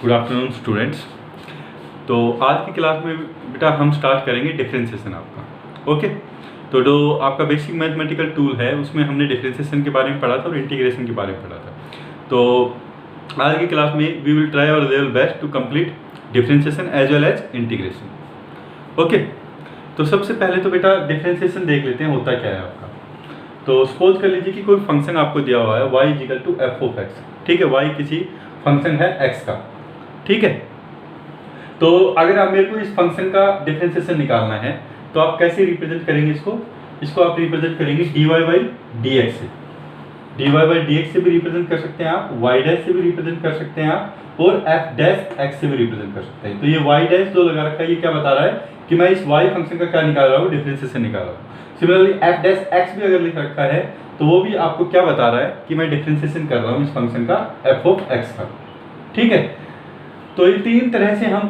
Good afternoon students. तो आज की क्लास में बेटा हम स्टार्ट करेंगे डिफरेंशिएशन आपका। ओके, तो जो आपका बेसिक मैथमेटिकल टूल है उसमें हमने डिफरेंशिएशन के बारे में पढ़ा था और इंटीग्रेशन के बारे में पढ़ा था। तो आज की क्लास में we will try our level best to complete differentiation as well as integration. Okay, तो सबसे पहले तो बेटा डिफरेंशिएशन देख लेते हैं होता क्या है आपका। तो सपोज कर लीजिए कि कोई फंक्शन आपको दिया हुआ है y equal to F of X. ठीक है, y किसी फंक्शन है x का। ठीक है, तो अगर आप मेरे को इस फंक्शन का डिफरेंशिएशन निकालना है तो आप कैसे रिप्रेजेंट करेंगे इसको आप रिप्रेजेंट करेंगे dy बाई डी एक्स से। dy बाई डी एक्स से भी रिप्रेजेंट कर सकते हैं आप, y डैश से भी रिप्रेजेंट कर सकते हैं आप, और f डैश x से भी रिप्रेजेंट कर सकते हैं। तो ये y डैश जो लगा रखा है ये क्या बता रहा है कि मैं इस y फंक्शन का क्या निकाल रहा हूँ, डिफरेंशिएशन निकाल रहा हूँ। सिमिलरली f डैश x भी अगर लिख रखा है तो वो भी आपको क्या बता रहा है कि मैं डिफरेंशिएशन कर रहा हूँ इस फंक्शन का f ऑफ x का। ठीक है, तो ये तीन तरह से हम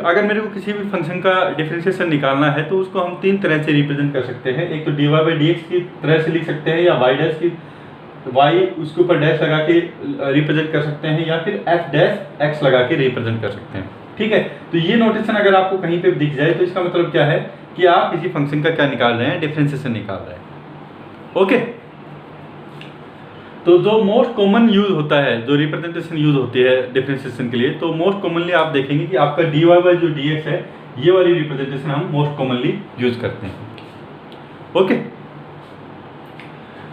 अगर मेरे को किसी भी फंक्शन का डिफरेंशिएशन निकालना है तो उसको हम तीन तरह से रिप्रेजेंट कर सकते हैं। एक तो dy बाई डी एक्स की तरह से लिख सकते हैं, या y डैश की y उसके ऊपर डैश लगा के रिप्रेजेंट कर सकते हैं, या फिर f डैश x लगा के रिप्रेजेंट कर सकते हैं। ठीक है, तो ये नोटेशन अगर आपको कहीं पे दिख जाए तो इसका मतलब क्या है कि आप किसी फंक्शन का क्या निकाल रहे हैं, डिफरेंशिएशन निकाल रहे हैं। ओके, तो जो मोस्ट कॉमन यूज होता है, जो रिप्रेजेंटेशन यूज होती है डिफरेंशिएशन के लिए, तो मोस्ट कॉमनली आप देखेंगे कि आपका dy बाई जो dx है ये वाली रिप्रेजेंटेशन हम मोस्ट कॉमनली यूज करते हैं। ओके,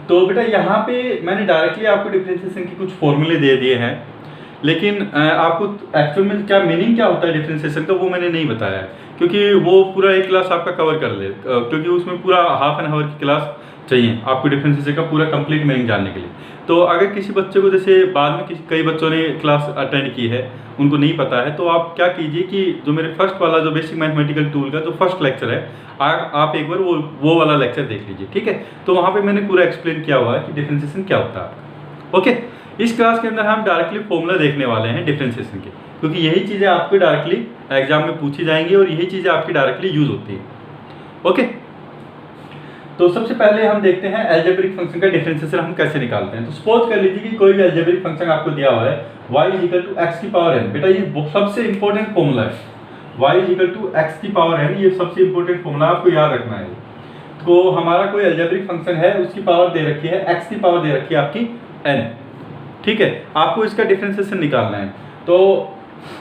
तो बेटा यहाँ पे मैंने डायरेक्टली आपको डिफरेंशिएशन के कुछ फॉर्मूले दे दिए हैं, लेकिन आपको एक्चुअल में क्या मीनिंग क्या होता है डिफरेंशिएशन का वो मैंने नहीं बताया है, क्योंकि वो पूरा एक क्लास आपका कवर कर ले, क्योंकि उसमें पूरा हाफ एन आवर की क्लास चाहिए आपको डिफरेंशिएशन का पूरा कंप्लीट मीनिंग जानने के लिए। तो अगर किसी बच्चे को, जैसे बाद में कई बच्चों ने क्लास अटेंड की है, उनको नहीं पता है, तो आप क्या कीजिए कि जो मेरे फर्स्ट वाला जो बेसिक मैथमेटिकल टूल का जो फर्स्ट लेक्चर है आप एक बार वो वाला लेक्चर देख लीजिए। ठीक है, तो वहाँ पे मैंने पूरा एक्सप्लेन किया हुआ है कि डिफरेंशिएशन क्या होता है। ओके, इस क्लास के अंदर हम डायरेक्टली फॉर्मूला देखने वाले हैं डिफरेंशिएशन के, क्योंकि यही चीज़ें आपको डायरेक्टली एग्जाम में पूछी जाएंगी और यही चीज़ें आपकी डायरेक्टली यूज होती है। ओके, तो सबसे पहले हम देखते हैं अलजेब्रिक फंक्शन का डिफरेंशिएशन हम कैसे निकालते हैं। तो सपोज कर लीजिए कि कोई भी अलजेब्रिक फंक्शन आपको दिया हुआ है y इक्वल टू एक्स की पावर n। बेटा ये सबसे इंपॉर्टेंट फॉर्मूला है, y इक्वल टू एक्स की पावर n, ये सबसे इंपॉर्टेंट फॉर्मूला आपको याद रखना है। तो हमारा कोई अलजेब्रिक फंक्शन है, उसकी पावर दे रखी है, x की पावर दे रखी है आपकी n। ठीक है, आपको इसका डिफरेंशिएशन निकालना है। तो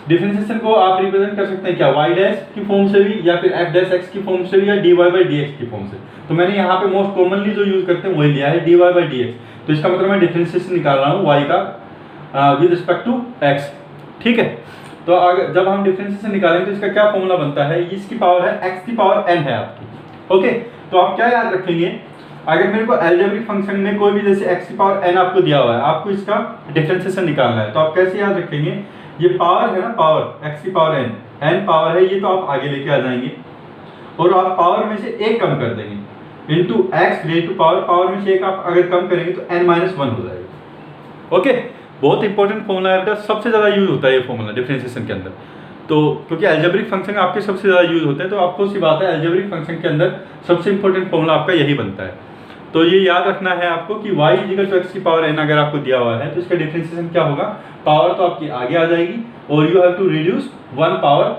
डिफरेंशिएशन को आप रिप्रेजेंट कर सकते हैं क्या, y डैश की फॉर्म से भी, या फिर f डैश x की फॉर्म से भी, या dy बाई dx की फॉर्म से। तो मैंने यहाँ पे मोस्ट कॉमनली जो यूज करते हैं वही लिया है, dy बाई dx। तो इसका मतलब मैं डिफरेंशिएशन निकाल रहा हूँ y का विद रिस्पेक्ट टू x। ठीक है, तो अगर जब हम डिफरेंशिएशन निकालेंगे तो इसका क्या फॉर्मूला बनता है, इसकी पावर है x की पावर n है आपकी। ओके, तो आप क्या याद रखेंगे, अगर मेरे को अलजेब्रिक फंक्शन में कोई भी जैसे x की पावर n आपको दिया हुआ है, आपको इसका डिफरेंशिएशन निकालना है, तो आप कैसे याद रखेंगे, ये पावर है ना, पावर x की पावर n पावर है, ये तो आप आगे लेके आ जाएंगे और आप पावर में से एक कम कर देंगे into x raise to power में से एक आप अगर कम करेंगे तो n माइनस 1 हो जाएगा। ओके, बहुत इंपॉर्टेंट फॉर्मूला है बेटा, सबसे ज़्यादा यूज होता है ये फॉर्मूला डिफरेंशिएशन के अंदर। तो क्योंकि अलजेब्रिक फंक्शन आपके सबसे ज़्यादा यूज होते हैं, तो आपको सी बात है अलजेब्रिक फंक्शन के अंदर सबसे इंपॉर्टेंट फॉर्मूला आपका यही बनता है। तो ये याद रखना है आपको कि y इक्वल टू एक्स की पावर n अगर आपको दिया हुआ है तो इसका डिफरेंशिएशन क्या होगा, पावर तो आपकी आगे आ जाएगी और you have to reduce one power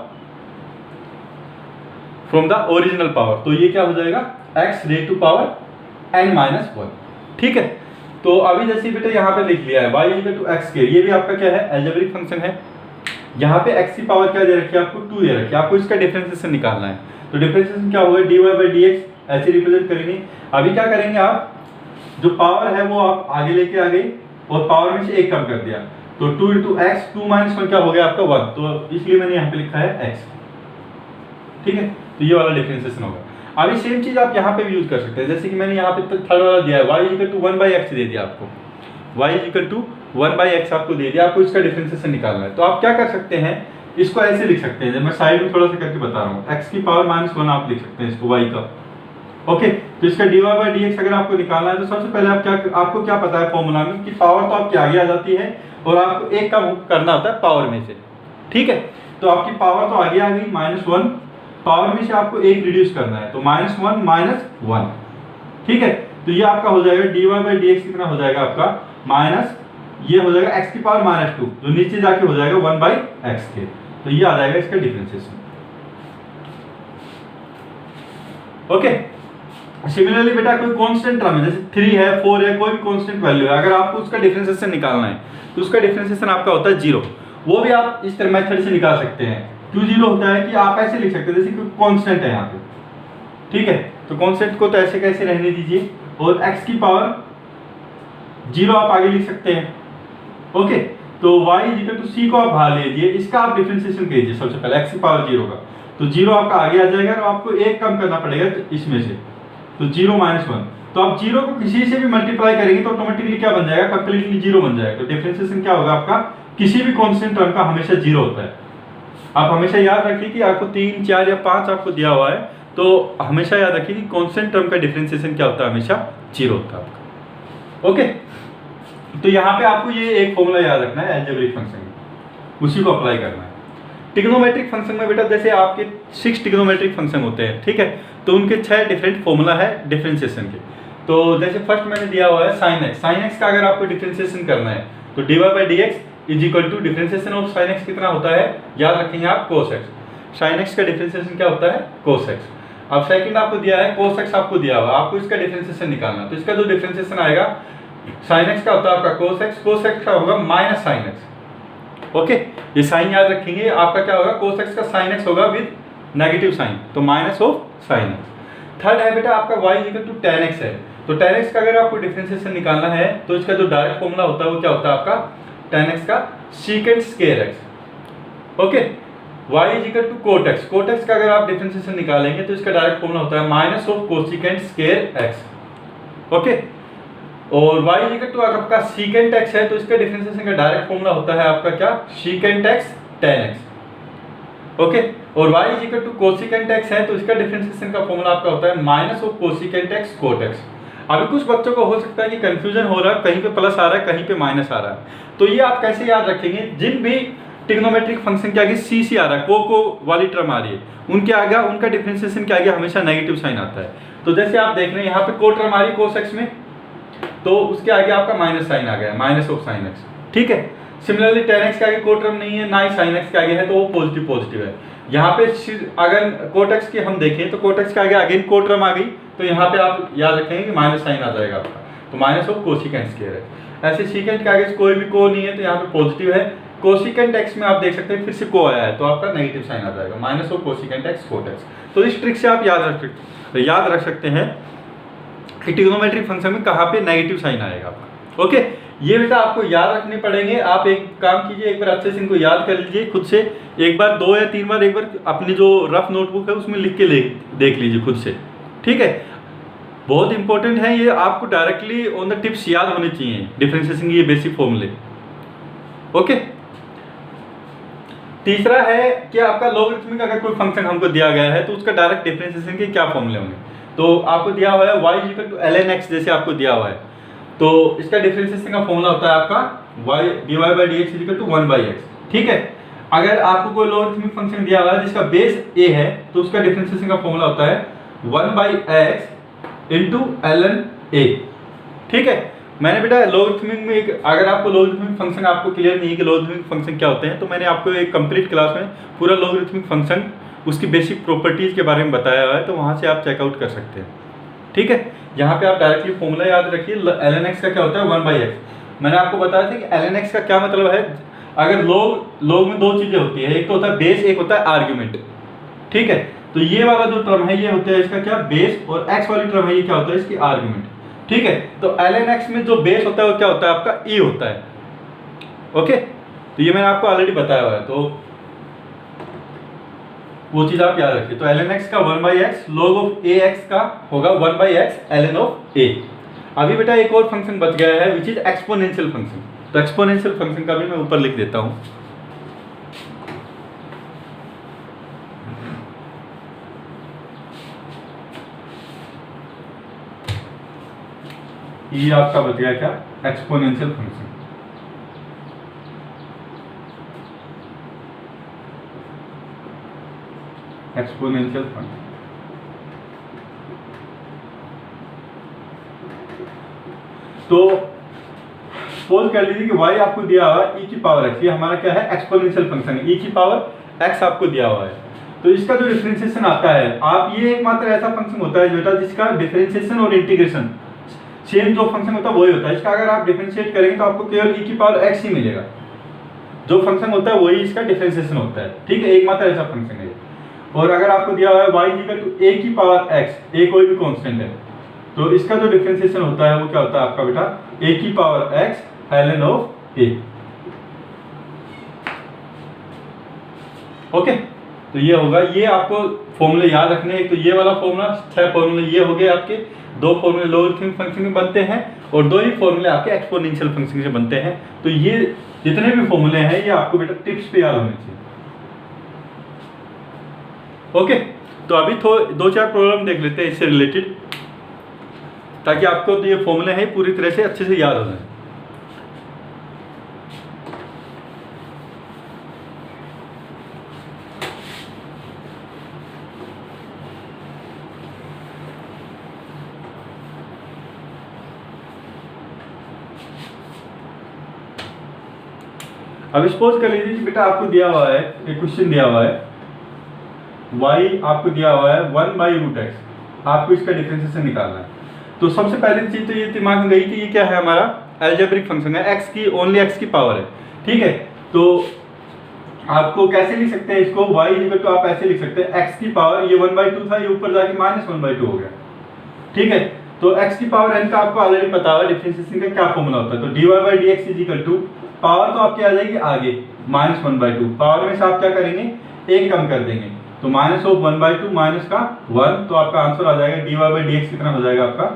from the original power. तो ये क्या हो जाएगा, x raise to power n minus 1। ठीक है, तो अभी जैसे बेटा यहाँ पे लिख लिया है y इक्वल टू एक्स के, ये भी आपका क्या है, अलजेब्रिक फंक्शन है। यहाँ पे x की पावर क्या दे रखी है आपको, 2 दे रखी है, आपको इसका डिफरेंशिएशन निकालना है। तो डिफरेंशिएशन क्या होगा, dy बाई dx ऐसे रिप्रेजेंट करेंगे। अभी क्या करेंगे, आप जो पावर है वो आप आगे लेके आ गए और पावर में से एक कम कर दिया, तो 2 इंटू एक्स, 2 माइनस 1 क्या हो गया आपका 1, तो इसलिए मैंने यहाँ पे लिखा है x। ठीक है, तो ये वाला डिफरेंशिएशन होगा। अभी सेम चीज आप यहाँ पे भी यूज कर सकते हैं, जैसे कि मैंने यहाँ पे थर्ड वाला दिया है, y equal to 1 by X दे दिया आपको, y equal to 1 by X आपको दे दिया, आपको इसका डिफरेंशिएशन निकालना है। तो आप क्या कर सकते हैं, इसको ऐसे लिख सकते हैं, जब मैं साइड में थोड़ा सा करके बता रहा हूँ, x की पावर माइनस 1 आप लिख सकते हैं इसको y का। ओके, तो इसका dy बाई dx अगर आपको निकालना है तो सबसे पहले आपको क्या पता है फॉर्मूला में कि पावर तो आपकी आगे आ जाती है और आपको एक कम करना होता है पावर में से। ठीक है, तो आपकी पावर तो आगे आ गई -1, पावर में से आपको एक रिड्यूस करना है, तो -1 माइनस 1। ठीक है, तो ये आपका हो जाएगा dy बाई dx कितना हो जाएगा आपका ये हो जाएगा x की पावर -2, जो नीचे जाके हो जाएगा 1/x के। तो ये आ जाएगा इसका डिफरेंशिएशन। ओके। सिमिलरली बेटा कोई कांस्टेंट टर्म है, जैसे 3 है, 4 है, कोई भी कांस्टेंट वैल्यू है, अगर आपको उसका डिफरेंशिएशन निकालना है तो उसका डिफरेंशिएशन आपका होता है 0। वो भी आप इस तरह मेथड से निकाल सकते हैं। क्यों 0 होता है कि आप ऐसे लिख सकते हैं, जैसे कोई कांस्टेंट है यहाँ पे, ठीक है, तो कांस्टेंट को तो ऐसे कैसे रहने दीजिए, और x की पावर 0 आप आगे लिख सकते हैं। ओके, तो y c को आप बाहर लीजिए, इसका आप डिफरेंशिएशन कीजिए सबसे पहले x की पावर 0 का, तो 0 आपका आगे आ जाएगा और आपको एक कम करना पड़ेगा इसमें से, तो 0 - 1। तो आप 0 को किसी से भी मल्टीप्लाई करेंगे तो ऑटोमेटिकली क्या बन जाएगा, कंप्लीटली 0 बन जाएगा। तो डिफरेंशिएशन क्या होगा आपका, किसी भी कांस्टेंट टर्म का हमेशा 0 होता है। आप हमेशा याद रखिए कि आपको 3, 4 या 5 आपको दिया हुआ है, तो हमेशा याद रखिए कि कांस्टेंट टर्म का डिफरेंशिएशन क्या होता है, हमेशा 0 होता है आपका। ओके, तो यहाँ पे आपको ये एक फॉर्मूला याद रखना है अलजेब्रिक फंक्शन में, उसी को अप्लाई करना है। ट्रिग्नोमेट्रिक फंक्शन में बेटा जैसे आपके 6 ट्रिग्नोमेट्रिक फंक्शन होते हैं, ठीक है, तो उनके 6 डिफरेंट फॉर्मूला है डिफरेंशिएशन के। तो जैसे फर्स्ट मैंने दिया हुआ है sin x का अगर आपको डिफरेंशिएशन करना है तो dy/dx is equal to differentiation of sin x कितना होता है, याद रखेंगे आप, cos x। sin x का डिफरेंशिएशन क्या होता है, cos x। अब सेकंड आपको दिया है cos x, आपको दिया हुआ, आपको इसका डिफरेंशिएशन निकालना, तो इसका जो डिफरेंशिएशन आएगा sin x का होता है आपका cos x का होगा -sin x। ओके, ये साइन याद रखेंगे, आपका क्या होगा, cos x का sin x होगा विद नेगेटिव साइन, तो -sin x। थर्ड है बेटा आपका y tan x है, तो tan x का अगर आपको डिफरेंशिएशन निकालना है तो इसका जो डायरेक्ट फॉर्मूला होता है वो क्या होता है आपका, tan x का secant square x। Okay, y cot x, cot x का अगर आप डिफरेंशिएशन निकालेंगे तो इसका डायरेक्ट फॉर्मूला होता है -cosecant square x। ओके, और y आपका secant x है, तो इसका डिफरेंशिएशन का डायरेक्ट फॉर्मूला होता है आपका क्या, secant x tan x। Okay, और y cosecant x है, तो इसका डिफरेंशिएशन का फॉर्मूला आपका होता है -cosecant x cot x। अभी कुछ बच्चों को हो सकता है कि कंफ्यूजन हो रहा है, कहीं पे प्लस आ रहा है, कहीं पे माइनस आ रहा है, तो ये आप कैसे याद रखेंगे, जिन भी ट्रिग्नोमेट्रिक फंक्शन के आगे c आ रहा है, को वाली टर्म आ रही है, उनके आगे उनका डिफरेंशिएशन के आगे हमेशा नेगेटिव साइन आता है। तो जैसे आप देख रहे हैं यहाँ पे को टर्म आ रही है cos x में, तो उसके आगे आपका माइनस साइन आ गया, -sin x, ठीक है। सिमिलरली tan x के आगे को टर्म नहीं है, ना ही sin x के आगे है, तो वो पॉजिटिव है। यहाँ पे अगर cot x की हम देखें तो cot x के आगे अगेन को टर्म आ गई, तो यहाँ पे आप याद रखेंगे कि माइनस साइन आ जाएगा आपका, तो -cosecant square है। ऐसे secant के आगे कोई भी को नहीं है, तो यहाँ पे पॉजिटिव है। cosecant x में आप देख सकते हैं फिर से को आया है, तो आपका नेगेटिव साइन आ जाएगा, -cosecant x cot x। तो इस ट्रिक से आप याद रख सकते हैं कि ट्रिग्नोमेट्रिक फंक्शन में कहाँ पे नेगेटिव साइन आएगा आपका। ओके, ये बेटा आपको याद रखने पड़ेंगे। आप एक काम कीजिए, एक बार अच्छे से इनको याद कर लीजिए खुद से, एक बार 2 या 3 बार एक बार अपनी जो रफ नोटबुक है उसमें लिख के देख लीजिए खुद से, ठीक है। बहुत इंपॉर्टेंट है ये, आपको डायरेक्टली ऑन द टिप्स याद होने चाहिए डिफरेंशिएशन की ये बेसिक फॉर्मूले। ओके, तीसरा है कि आपका लॉगरिथमिक अगर कोई फंक्शन हमको दिया गया है तो उसका डायरेक्ट डिफरेंशिएशन के क्या फॉर्मूले होंगे। तो आपको दिया हुआ है y ln x, जैसे आपको दिया हुआ है, तो इसका डिफरेंशिएशन का फॉर्मूला होता है आपका dy/dx = 1/x, ठीक है। अगर आपको कोई लॉगरिथमिक फंक्शन दिया हुआ है जिसका बेस a है, तो उसका डिफरेंशिएशन का फॉर्मूला होता है 1/x * ln a, ठीक है। मैंने बेटा लॉगरिथमिक में अगर आपको लॉगरिथमिक फंक्शन आपको क्लियर नहीं है कि लॉगरिथमिक फंक्शन क्या होते हैं, तो मैंने आपको एक कंप्लीट क्लास में पूरा लॉगरिथमिक फंक्शन उसकी बेसिक प्रॉपर्टीज के बारे में बताया हुआ है, तो वहाँ से आप चेकआउट कर सकते हैं, ठीक है। यहाँ पे आप डायरेक्टली फॉर्मूला याद रखिए, ln x का क्या होता है 1/x। मैंने आपको बताया था कि ln x का क्या मतलब है। अगर लॉग में 2 चीजें होती है, एक तो होता है बेस, एक होता है आर्ग्यूमेंट, ठीक है। तो ये वाला जो टर्म है ये होता है इसका क्या, बेस, और x वाली टर्म है ये क्या होता है, इसकी आर्ग्यूमेंट, ठीक है। तो ln x में जो बेस होता है वो क्या होता है आपका e होता है। ओके, तो ये मैंने आपको ऑलरेडी बताया हुआ है, तो वो चीज आप याद रखिए। तो ln x का 1/x, log ऑफ ax का होगा 1/x ln ऑफ a। अभी बेटा एक और फंक्शन बच गया है विच इज एक्सपोनेंशियल फंक्शन। तो एक्सपोनेंशियल फंक्शन का भी मैं ऊपर लिख देता हूं। ये आपका बच गया क्या, एक्सपोनेंशियल फंक्शन। एक्सपोनेंशियल फंक्शन, तो सपोज कर लीजिए कि y आपको दिया हुआ है e की पावर x, ये हमारा क्या है एक्सपोनेंशियल फंक्शन है, e की पावर x आपको दिया हुआ है। तो इसका जो डिफरेंशिएशन आता है, आप ये एकमात्र ऐसा फंक्शन होता है बेटा जिसका डिफरेंशिएशन और इंटीग्रेशन सेम जो फंक्शन होता है वही होता है। इसका अगर आप डिफरेंशिएट करेंगे तो आपको केवल e की पावर x ही मिलेगा, जो फंक्शन होता है वही इसका डिफरेंशिएशन होता है, ठीक है, एकमात्र ऐसा फंक्शन है। और अगर आपको दिया हुआ है y इक्वल टू a की पावर x, a कोई भी कांस्टेंट है, तो इसका जो डिफरेंशिएशन होता है वो क्या होता है आपका बेटा a की power x ln of a। Okay, तो ये होगा, ये आपको फॉर्मूले याद रखने हैं। तो ये वाला फॉर्मूला, 6 फॉर्मूले ये हो गए आपके, 2 फॉर्मूले लॉगरिथमिक फंक्शन में बनते हैं और 2 ही फॉर्मूले आपके एक्सपोनेंशियल फंक्शन से बनते हैं। तो ये जितने भी फॉर्मूले हैं ये आपको बेटा टिप्स पे याद होने चाहिए। ओके, तो अभी 2-4 प्रॉब्लम देख लेते हैं इससे रिलेटेड, ताकि आपको तो ये फॉर्मूले हैं पूरी तरह से अच्छे से याद हो जाए। अब सपोज कर लीजिए कि बेटा आपको दिया हुआ है, एक क्वेश्चन दिया हुआ है, y आपको दिया हुआ है 1/√x, आपको इसका डिफरेंशिएशन निकालना है। तो सबसे पहली चीज तो ये दिमाग में गई कि ये क्या है, हमारा अलजेब्रिक फंक्शन है, x की ओनली x की पावर है, ठीक है। तो आपको कैसे लिख सकते हैं इसको, y इक्वल टू आप ऐसे लिख सकते हैं x की पावर, ये 1/2 था, ये ऊपर जाके -1/2 हो गया, ठीक है। तो x की पावर n का आपको ऑलरेडी पता है डिफरेंशिएशन का क्या फॉर्मूला होता है। तो dy/dx is equal to, power तो आपकी आ जाएगी आगे -1/2, पावर में से आप क्या करेंगे, 1 कम कर देंगे, तो -1/2 माइनस का 1, तो आपका आंसर आ जाएगा dy/dx कितना हो जाएगा आपका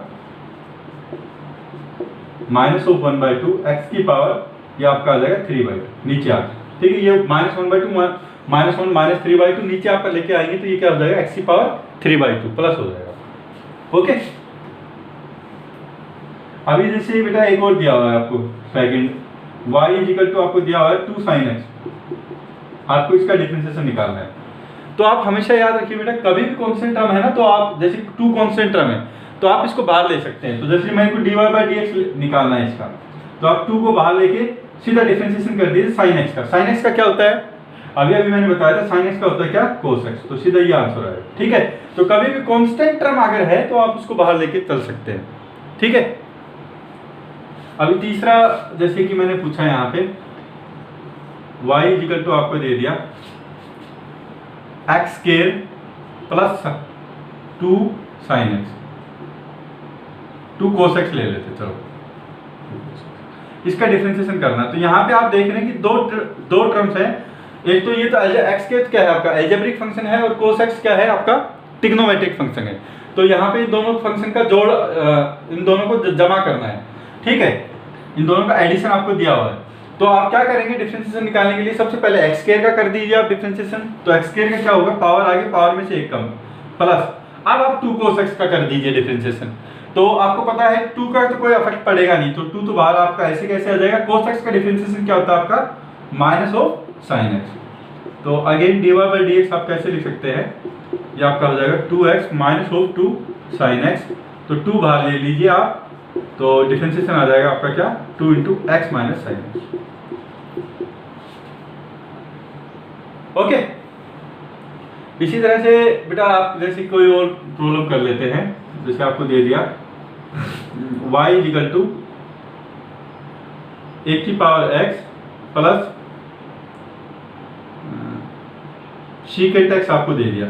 -1/2 x की पावर, ये आपका आ जाएगा 3/2 नीचे आ, ठीक है। ये -1/2 -1 -3/2 नीचे आपका लेके आएंगे तो ये क्या हो जाएगा x की पावर 3/2 प्लस हो जाएगा। ओके, अभी जैसे बेटा एक और दिया हुआ है आपको second, y is equal to आपको दिया हुआ है 2 sin x, आपको इसका डिफरेंशिएशन निकालना है। तो आप हमेशा याद रखिए बेटा, कभी भी कांस्टेंट टर्म है ना, तो आप जैसे 2 कांस्टेंट टर्म है तो आप इसको बाहर ले सकते हैं। तो जैसे मेरे को dy/dx निकालना है इसका, तो आप 2 को बाहर लेके सीधा डिफरेंशिएशन कर दीजिए sin x का। sin x का क्या होता है, अभी मैंने बताया था, sin x का होता है क्या, cos x, तो सीधा ये आंसर आएगा, ठीक है। तो कभी भी कांस्टेंट टर्म अगर है तो आप उसको बाहर लेके चल सकते हैं, ठीक है। अभी तीसरा, जैसे कि मैंने पूछा यहाँ पे, y इक्वल टू आपको दे दिया x square plus 2 sin x, 2 cos x ले लेते, चलो इसका डिफरेंशिएशन करना। तो यहाँ पे आप देख रहे हैं कि दो टर्म्स हैं, एक तो ये तो x के क्या है आपका अलजेब्रिक फंक्शन है, और cos x क्या है आपका ट्रिग्नोमेट्रिक फंक्शन है। तो यहाँ पे दोनों फंक्शन का जोड़, इन दोनों को जमा करना है, ठीक है, इन दोनों का एडिशन आपको दिया हुआ है। तो आप क्या करेंगे डिफरेंशिएशन निकालने के लिए, सबसे पहले x स्क्वायर का कर दीजिए आप डिफरेंशिएशन। तो x स्क्वायर का क्या होगा, पावर आगे, पावर में से 1 कम, प्लस अब आप 2 cos x का कर दीजिए डिफरेंशिएशन। तो आपको पता है 2 का तो कोई इफेक्ट पड़ेगा नहीं, तो 2 तो बाहर आपका ऐसे कैसे आ जाएगा। cos x का डिफरेंशिएशन क्या होता है आपका -sin x। तो अगेन dy/dx आप कैसे लिख सकते हैं, ये आपका हो जाएगा 2x -2 sin x। तो 2 बाहर ले लीजिए आप, तो डिफरेंशिएशन आ जाएगा आपका क्या, 2 × x - sin x। ओके, इसी तरह से बेटा आप जैसे कोई और प्रॉब्लम कर लेते हैं, जैसे आपको दे दिया y इक्वल टू 1 की power x plus secant x आपको दे दिया,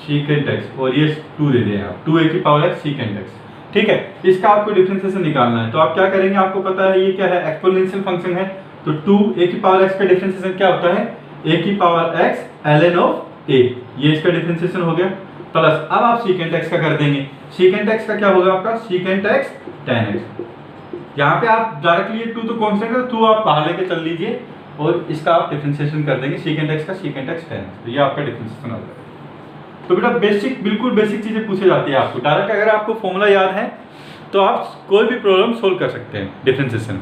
secant x, और ये 2 दे दिया आप, 2 a की पावर x secant x, ठीक है। इसका आपको डिफरेंशिएशन निकालना है। तो आप क्या करेंगे, आपको पता है ये क्या है, एक्सपोनेंशियल फंक्शन है। तो 2 a की पावर x का डिफरेंशिएशन क्या होता है, a की power x ln of a, ये इसका डिफरेंशिएशन हो गया, प्लस अब आप secant x का कर देंगे। secant x का क्या होगा आपका, secant x tan x। यहाँ पे आप डायरेक्टली 2 तो कांस्टेंट है, 2 आप बाहर लेके चल लीजिए और इसका आप डिफरेंशिएशन कर देंगे secant x का secant x tan x, तो ये आपका डिफरेंशिएशन हो जाएगा। तो बेटा बेसिक, बिल्कुल बेसिक चीजें पूछी जाती है आपको डायरेक्ट, अगर आपको फॉर्मूला याद है तो आप कोई भी प्रॉब्लम सोल्व कर सकते हैं डिफरेंशिएशन।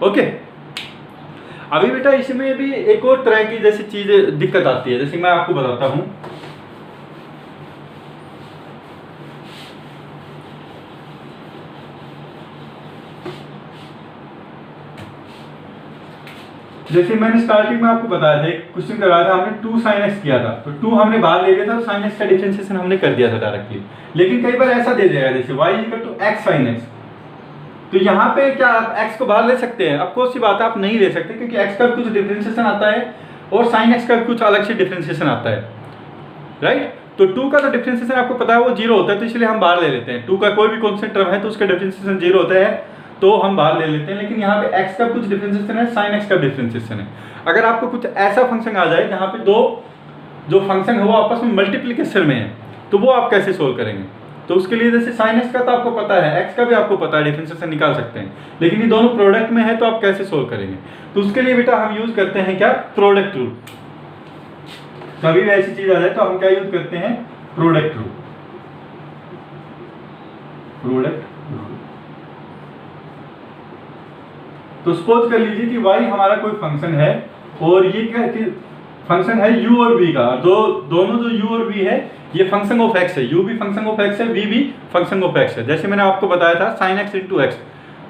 ओके, अभी बेटा इसमें भी एक और तरह की जैसे चीजें दिक्कत आती है, जैसे मैं आपको बताता हूं। जैसे मैंने स्टार्टिंग में आपको बताया था, एक क्वेश्चन कराया था हमने 2 sin x किया था, तो 2 हमने बाहर ले लिया था, sin x का डिफरेंशिएशन हमने कर दिया था डायरेक्टली। लेकिन कई बार ऐसा दे देगा जैसे y x sin x, तो यहाँ पे क्या आप x को बाहर ले सकते हैं? आपको सी बात है, आप नहीं ले सकते, क्योंकि x का कुछ डिफरेंशिएशन आता है और sin x का कुछ अलग से डिफरेंशिएशन आता है, राइट। तो 2 का तो डिफरेंशिएशन आपको पता है वो 0 होता है, तो इसलिए हम बाहर ले लेते हैं। 2 का कोई भी कांस्टेंट टर्म है तो उसका डिफरेंशिएशन 0 होता है, तो हम बाहर ले लेते हैं। लेकिन यहाँ पे x का कुछ डिफरेंशिएशन है, sin x का डिफरेंशिएशन है। अगर आपको कुछ ऐसा फंक्शन आ जाए जहाँ पे दो जो फंक्शन है वो आपस में मल्टीप्लिकेशन में है, तो वो आप कैसे सोल्व करेंगे? तो उसके लिए जैसे sin x का तो आपको पता है, x का भी आपको पता है, डिफरेंशिएशन निकाल सकते हैं, लेकिन ये दोनों प्रोडक्ट में है तो आप कैसे सोल्व करेंगे? तो उसके लिए बेटा हम यूज करते हैं क्या? Product rule. कभी भी ऐसी चीज आ जाए तो हम क्या यूज करते हैं? Product rule. Product rule. तो सपोज कर लीजिए कि y हमारा कोई फंक्शन है और ये क्या फंक्शन है u और v का, दोनों जो u और v है ये फंक्शन ऑफ x है, u भी फंक्शन ऑफ x है, v भी फंक्शन ऑफ x है। जैसे मैंने आपको बताया था sin x into x,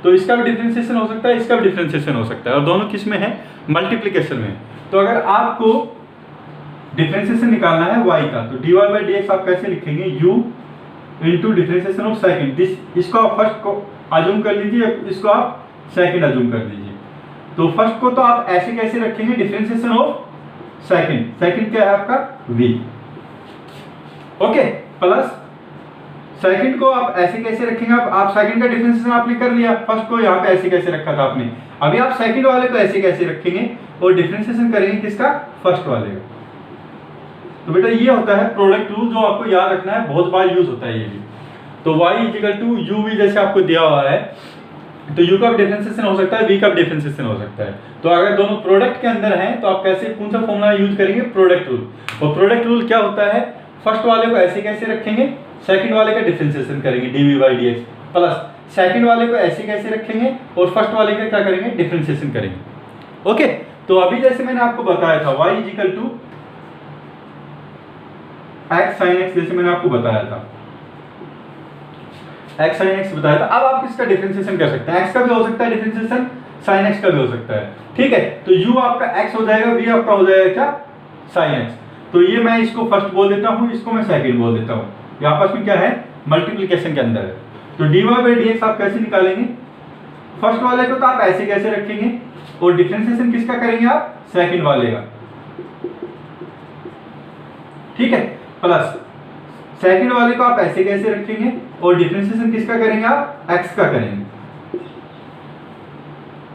तो इसका भी डिफरेंशिएशन हो सकता है, इसका भी डिफरेंशिएशन हो सकता है, और दोनों किस में है? मल्टीप्लिकेशन में। तो अगर आपको डिफरेंशिएशन निकालना है y का, तो dy by dx आप कैसे लिखेंगे? u into differentiation of second, इसको आप फर्स्ट को अज्यूम कर लीजिए, इसको आप सेकंड अज्यूम कर दीजिए। तो फर्स्ट को तो आप ऐसे कैसे रखेंगे? डिफरेंशिएशन ऑफ सेकंड, सेकंड क्या है आपका? v, ओके, प्लस सेकंड को आप ऐसे कैसे रखेंगे? आप सेकंड का डिफरेंशिएशन आपने कर लिया, फर्स्ट को यहाँ पे ऐसे कैसे रखा था आपने, अभी आप सेकंड वाले को ऐसे कैसे रखेंगे और डिफरेंशिएशन करेंगे किसका? फर्स्ट वाले का। तो बेटा ये होता है प्रोडक्ट रूल, जो आपको याद रखना है, बहुत बार यूज होता है ये भी। तो y इक्वल टू यू भी जैसे आपको दिया हुआ है, तो u का डिफरेंशिएशन हो सकता है, v का डिफरेंशिएशन हो सकता है। तो अगर दोनों प्रोडक्ट के अंदर हैं तो आप कैसे, कौन सा फॉर्मूला यूज करेंगे? Product rule. और प्रोडक्ट रूल क्या होता है? फर्स्ट वाले को ऐसे कैसे रखेंगे, सेकंड वाले का डिफरेंशिएशन करेंगे dv by dx, plus second वाले को ऐसे कैसे रखेंगे और फर्स्ट वाले का क्या करेंगे? डिफरेंशिएशन करेंगे। ओके, तो अभी जैसे मैंने आपको बताया था y equal to x sin x, जैसे मैंने आपको बताया था x sin x बताया था। अब आप इसका डिफरेंशिएशन कर सकते हैं, x का भी हो सकता है डिफरेंशिएशन, sin x का भी हो सकता है, ठीक है। तो u आपका x हो जाएगा, v आपका हो जाएगा क्या? sin x। तो ये मैं इसको फर्स्ट बोल देता हूँ, इसको मैं सेकंड बोल देता हूँ, ये आपस में क्या है? मल्टीप्लिकेशन के अंदर है। तो dy by dx आप कैसे निकालेंगे? फर्स्ट वाले को तो आप ऐसे कैसे रखेंगे और डिफरेंशिएशन किसका करेंगे आप? सेकंड वाले का, ठीक है, प्लस सेकंड वाले को आप ऐसे कैसे रखेंगे और डिफरेंशिएशन किसका करेंगे आप? x का करेंगे।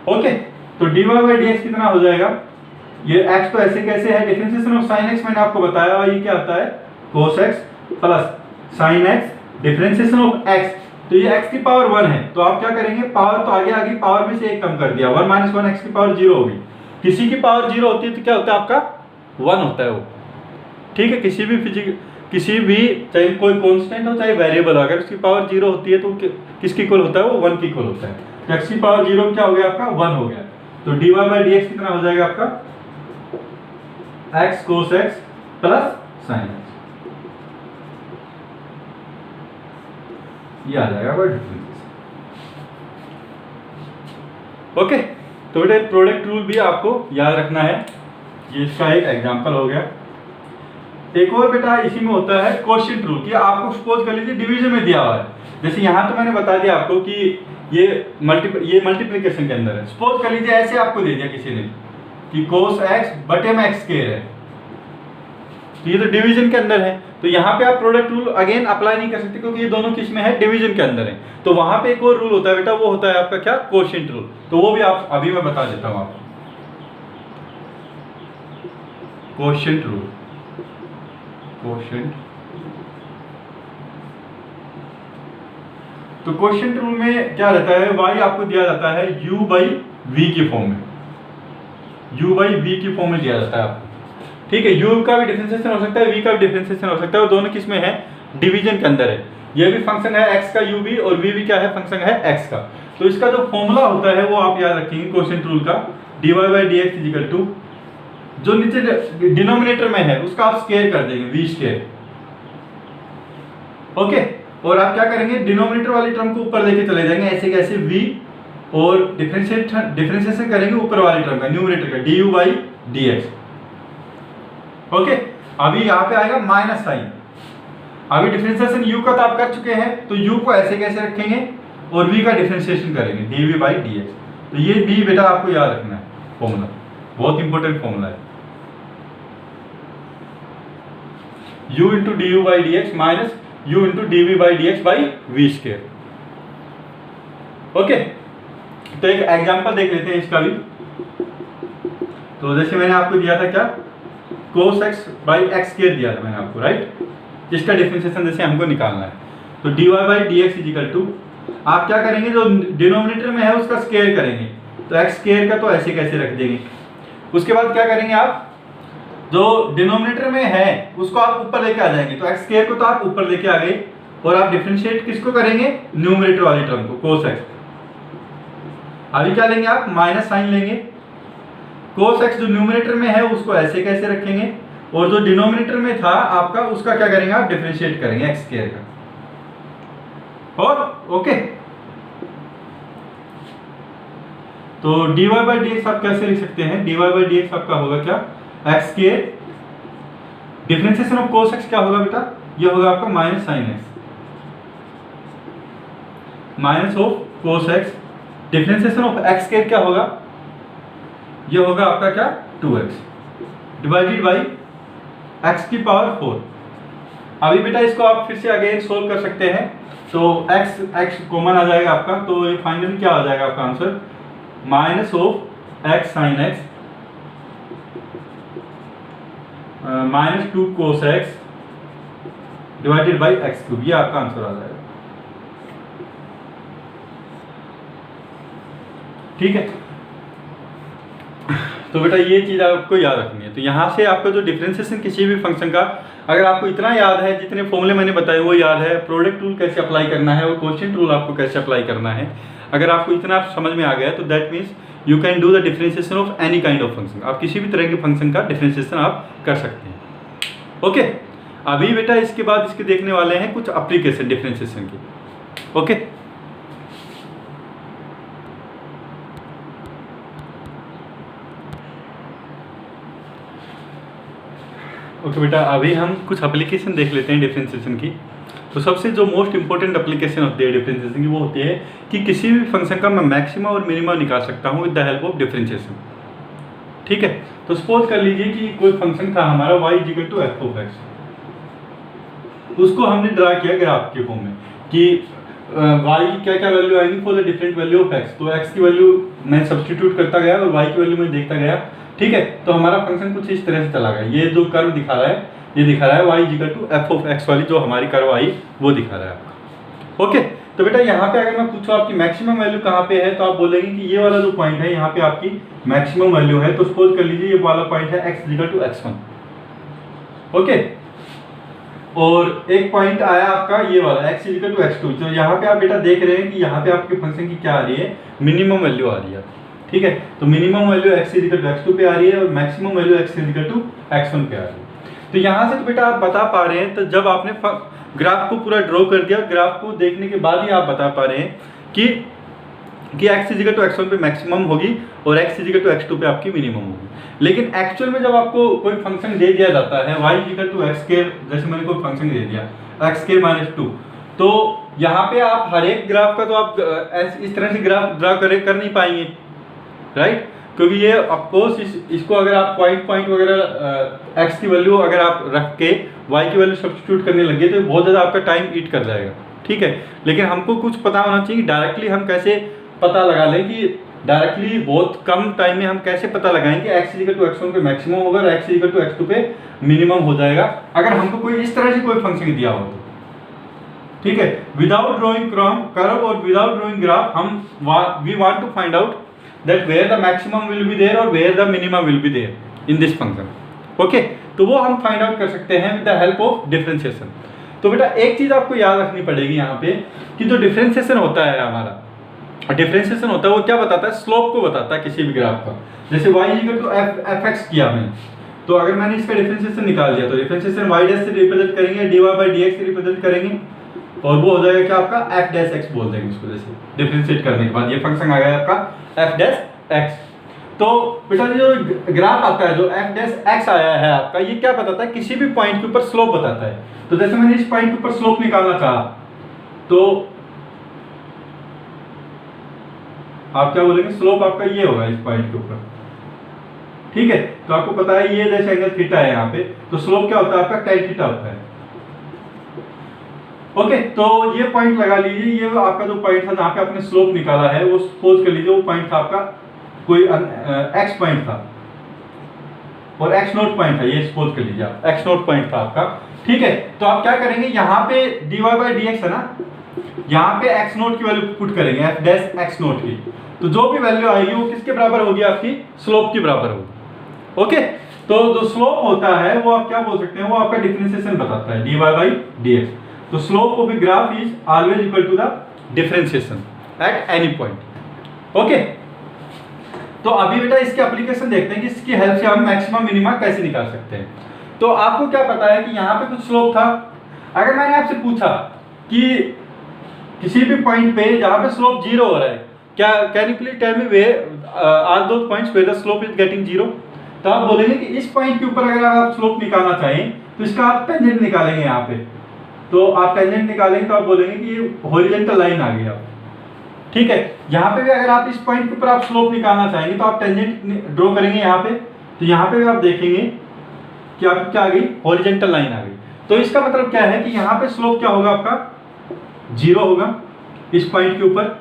ओके, तो dy by dx कितना हो जाएगा? ये x तो ऐसे कैसे है? डिफरेंशिएशन ऑफ sin x मैंने आपको बताया, और ये क्या आता है? cos x plus sin x differentiation of x, तो ये x की पावर 1 है, तो आप क्या करेंगे? पावर तो आगे आगे पावर में से एक कम कर दिया, 1 माइनस 1 x की पावर 0 होगी। किसी की पावर 0 होती है तो क्या होता है? आपका 1 होता है वो, ठीक है। किसी भी चाहे कोई कांस्टेंट हो चाहे वेरिएबल हो, अगर उसकी पावर 0 होती है तो किसकी इक्वल होता है? वो 1 की इक्वल होता है। तो x की पावर 0 क्या हो गया आपका? 1 हो गया। तो dy by dx कितना हो जाएगा आपका? x cos x plus sin x, ये आ जाएगा आपका डिफरेंशिएशन। ओके, तो बेटा प्रोडक्ट रूल भी आपको याद रखना है, ये इसका एक एग्जांपल हो गया। एक और बेटा इसी में होता है क्वोशिएंट रूल, कि आपको सपोज कर लीजिए डिवीजन में दिया हुआ है, जैसे यहाँ तो मैंने बता दिया आपको कि ये मल्टीप्लिकेशन के अंदर है। सपोज कर लीजिए ऐसे आपको दे दिया किसी ने कि cos x बटे में x स्क्वायर है, तो ये तो डिवीजन के अंदर है, तो यहाँ पे आप प्रोडक्ट रूल अगेन अप्लाई नहीं कर सकते, क्योंकि ये दोनों किस में है? डिवीजन के अंदर है। तो वहां पे एक और रूल होता है बेटा, वो होता है आपका क्या? Quotient rule. तो वो भी आप अभी मैं बता देता हूँ आपको। क्वोशिएंट रूल, क्वोशिएंट, तो क्वोशिएंट रूल में क्या रहता है? y आपको दिया जाता है u by v की फॉर्म में, u by v की फॉर्म में दिया जाता है आपको, ठीक है। u का भी डिफरेंशिएशन हो सकता है, v का भी डिफरेंशिएशन हो सकता है, और दोनों किस में है? डिवीजन के अंदर है। ये भी फंक्शन है x का u भी, और v भी क्या है? फंक्शन है x का। तो इसका जो फॉर्मूला होता है वो आप याद रखेंगे क्वोशिएंट रूल का, dy by dx equal to, जो नीचे डिनोमिनेटर में है उसका आप स्क्वायर कर देंगे, v स्क्वायर, ओके। और आप क्या करेंगे? डिनोमिनेटर वाली टर्म को ऊपर लेके चले जाएंगे, ऐसे कैसे? v और डिफरेंशिएशन करेंगे ऊपर वाले टर्म का, न्यूमरेटर का, du बाई dx। ओके, अभी यहाँ पे आएगा माइनस साइन। अभी डिफरेंशिएशन u का तो आप कर चुके हैं, तो u को ऐसे कैसे रखेंगे और v का डिफरेंशिएशन करेंगे dv बाई dx। तो ये b बेटा आपको याद रखना है, फॉर्मूला बहुत इंपॉर्टेंट फॉर्मूला है। u into D U by D X minus u into D V by D X by V square. Okay, तो एक एग्जांपल देख लेते हैं इसका भी। तो जैसे मैंने आपको दिया था क्या, cos x by x square दिया था मैंने आपको, राइट, जिसका डिफरेंशिएशन जैसे हमको निकालना है। तो dy by D X is equal to, आप क्या करेंगे, जो डिनोमिनेटर में है उसका स्क्वायर करेंगे, तो एक्स स्क्वायर का तो ऐसे कैसे रख देंगे। उसके बाद क्या करेंगे, आप जो डिनोमिनेटर में है उसको आप ऊपर लेके आ जाएंगे, तो एक्स स्क्वायर को तो आप ऊपर लेके आ गए, और आप डिफरेंशिएट किसको करेंगे, न्यूमरेटर वाली टर्म को, cos x। अभी क्या लेंगे आप, माइनस साइन लेंगे, cos x जो न्यूमरेटर में है उसको ऐसे कैसे रखेंगे, और जो डिनोमिनेटर में था आपका उसका क्या करेंगे, आप डिफरेंशिएट करेंगे एक्स स्क्वायर का। और ओके, तो dy बाई डी एक्स आप कैसे लिख सकते हैं, dy बाई डी एक्स आपका होगा क्या, X square, differentiation of cos x क्या होगा बेटा, ये होगा आपका minus sine x, minus of cos x, differentiation of X square क्या होगा, ये होगा आपका क्या, 2x डिवाइडेड बाई x की पावर 4। अभी बेटा इसको आप फिर से अगेन सोल्व कर सकते हैं, तो x कॉमन आ जाएगा आपका, तो ये फाइनली क्या आ जाएगा आपका answer, minus of x sine x minus 2 cos x divided by X cube, ये आपका आंसर आ जाएगा। ठीक है, तो बेटा ये चीज़ आपको याद रखनी है। तो यहाँ से आपका जो डिफरेंशिएशन किसी भी फंक्शन का, अगर आपको इतना याद है, जितने फॉर्मूले मैंने बताए वो याद है, प्रोडक्ट रूल कैसे अप्लाई करना है और क्वोशिएंट रूल आपको कैसे अप्लाई करना है, अगर आपको इतना समझ में आ गया तो that means you can do the differentiation of any kind of function. आप किसी भी तरह के फंक्शन का डिफरेंशिएशन आप कर सकते हैं। ओके, अभी बेटा इसके बाद इसके देखने वाले हैं कुछ एप्लीकेशन डिफरेंशिएशन की। ओके, ओके बेटा, अभी हम कुछ एप्लीकेशन देख लेते हैं डिफरेंशिएशन की। तो सबसे जो मोस्ट इंपॉर्टेंट एप्लीकेशन होती है डिफरेंशिएशन की, वो होती है कि किसी भी फंक्शन का मैं मैक्सिमम और मिनिमम निकाल सकता हूँ with the help of differentiation. ठीक है, तो सपोज कर लीजिए कि कोई फंक्शन था हमारा y equal to F of X, उसको हमने ड्रा किया ग्राफ के फॉर्म में कि y की क्या क्या वैल्यू आएंगी for the different value of x। तो x की वैल्यू मैं सब्स्टिट्यूट करता गया और y की वैल्यू मैं देखता गया। ठीक है, तो हमारा फंक्शन कुछ इस तरह से चला गया। ये जो कर्व दिखा रहा है, ये दिखा रहा है y equal to F of X वाली जो हमारी कर्व आई वो दिखा रहा है आपका। ओके, तो बेटा यहाँ पे अगर मैं पूछूं आपकी मैक्सिमम वैल्यू कहाँ पे है, तो आप बोलेंगे कि ये वाला जो पॉइंट है यहाँ पे आपकी मैक्सिमम वैल्यू है। तो सपोज कर लीजिए ये वाला पॉइंट है x equal to x1। Okay, और एक पॉइंट आया आपका ये वाला x इक्वल टू x2। तो यहाँ पे आप बेटा देख रहे हैं कि यहाँ पे आपके फंक्शन की क्या आ रही है, मिनिमम वैल्यू आ रही है। ठीक है, तो minimum value x equal to x2 पे आ रही है और maximum value x equal to x1 पे आ रही है। तो यहाँ से तो बेटा आप बता पा रहे हैं, तो जब आपने ग्राफ को पूरा ड्रॉ कर दिया, ग्राफ को देखने के बाद ही आप बता पा रहे हैं कि x इक्वल टू x1 पे मैक्सिमम होगी और x इक्वल टू x2 पे आपकी मिनिमम होगी। लेकिन एक्चुअल में जब आपको कोई फंक्शन दे दिया जाता है y equal to x square, जैसे मैंने कोई फंक्शन दे दिया x स्क्वायर माइनस 2, तो यहाँ पे आप हर एक ग्राफ का तो आप इस तरह से ग्राफ ड्रा कर नहीं पाएंगे, राइट, क्योंकि ये ऑफकोर्स इसको अगर आप पॉइंट वगैरह x की वैल्यू अगर आप रख के y की वैल्यू सब्स्टिट्यूट करने लगे तो बहुत ज़्यादा आपका टाइम ईट कर जाएगा। ठीक है, लेकिन हमको कुछ पता होना चाहिए कि डायरेक्टली हम कैसे पता लगा लें, कि डायरेक्टली बहुत कम टाइम में हम कैसे पता लगाएं कि x इक्वल टू x1 पे मैक्सिमम होगा और x इक्वल टू x2 पे मिनिमम हो जाएगा, अगर हमको कोई इस तरह से कोई फंक्शन दिया हो तो। ठीक है, विदाउट ड्रॉइंग कर्व और विदाउट ड्रॉइंग ग्राफ हम we want to find out that where the maximum will be there or where the minimum will be there in this function। okay, तो वो हम फाइंड आउट कर सकते हैं with the help of differentiation। तो बेटा एक चीज आपको याद रखनी पड़ेगी यहाँ पे कि जो डिफरेंशिएशन होता है हमारा, डिफरेंशिएशन होता है वो क्या बताता है, स्लोप को बताता है किसी भी ग्राफ का। जैसे y equal to F X किया मैंने, तो अगर मैंने इसका डिफरेंशिएशन निकाल दिया तो डिफरेंशिएशन y डैश से रिप्रेजेंट करेंगे, dy बाई dx से रिप्रेजेंट करेंगे। और वो हो जाएगा क्या आपका एफ डैश एक्स बोल देंगे इसको, जैसे डिफरेंशिएट करने के बाद ये फंक्शन आ गया आपका एफ डैश एक्स। तो बेटा जो ग्राफ आता है, जो एफ डैश एक्स आया है आपका, ये क्या बताता है, किसी भी पॉइंट के ऊपर स्लोप बताता है। तो जैसे मैंने इस पॉइंट के ऊपर स्लोप निकालना चाहा तो आप क्या बोलेंगे, स्लोप आपका ये होगा इस पॉइंट के ऊपर, ठीक है। तो आपको पता है ये जैसे एंगल थीटा है यहाँ पे, तो स्लोप क्या होता है आपका tan थीटा होता है। ओके, तो ये पॉइंट लगा लीजिए, ये आपका जो पॉइंट था जहाँ पे आपने स्लोप निकाला है, वो सपोज कर लीजिए वो पॉइंट था आपका कोई एक्स पॉइंट था और एक्स नोट पॉइंट था, ये सपोज कर लीजिए आप एक्स नोट पॉइंट था आपका, ठीक है। तो आप क्या करेंगे, यहाँ पे dy बाई डी एक्स है ना, यहाँ पे एक्स नोट की वैल्यू पुट करेंगे, एफ डैश एक्स नोट की। तो जो भी वैल्यू आएगी वो किसके बराबर होगी, आपकी स्लोप के बराबर होगी। ओके, तो जो स्लोप होता है वो आप क्या बोल सकते हैं, वो आपका डिफरेंशिएशन बताता है, dy बाई डी एक्स। तो slope of the graph is always equal to the differentiation at any point. Okay, तो अभी बेटा इसके एप्लीकेशन देखते हैं कि इसकी हेल्प से हम मैक्सिमम मिनिमा कैसे निकाल सकते हैं। तो आपको क्या पता है कि यहाँ पे कुछ स्लोप था। अगर मैंने आपसे पूछा कि किसी भी पॉइंट पे जहाँ पे स्लोप जीरो हो रहा है, क्या can you please tell me where are those points where the slope is getting zero. तो आप बोलेंगे कि इस पॉइंट के ऊपर अगर आप स्लोप निकालना चाहें तो इसका आप टेंजेंट निकालेंगे यहाँ पे। तो आप टेंजेंट निकालेंगे तो आप बोलेंगे कि ये हॉरिजॉन्टल लाइन आ गई आप, ठीक है। यहाँ पे भी अगर आप इस पॉइंट के ऊपर आप स्लोप निकालना चाहेंगे तो आप टेंजेंट ड्रॉ करेंगे यहाँ पे, तो यहाँ पे भी आप देखेंगे कि आपकी क्या आ गई, हॉरिजॉन्टल लाइन आ गई। तो इसका मतलब क्या है कि यहाँ पे स्लोप क्या होगा आपका, जीरो होगा इस पॉइंट के ऊपर,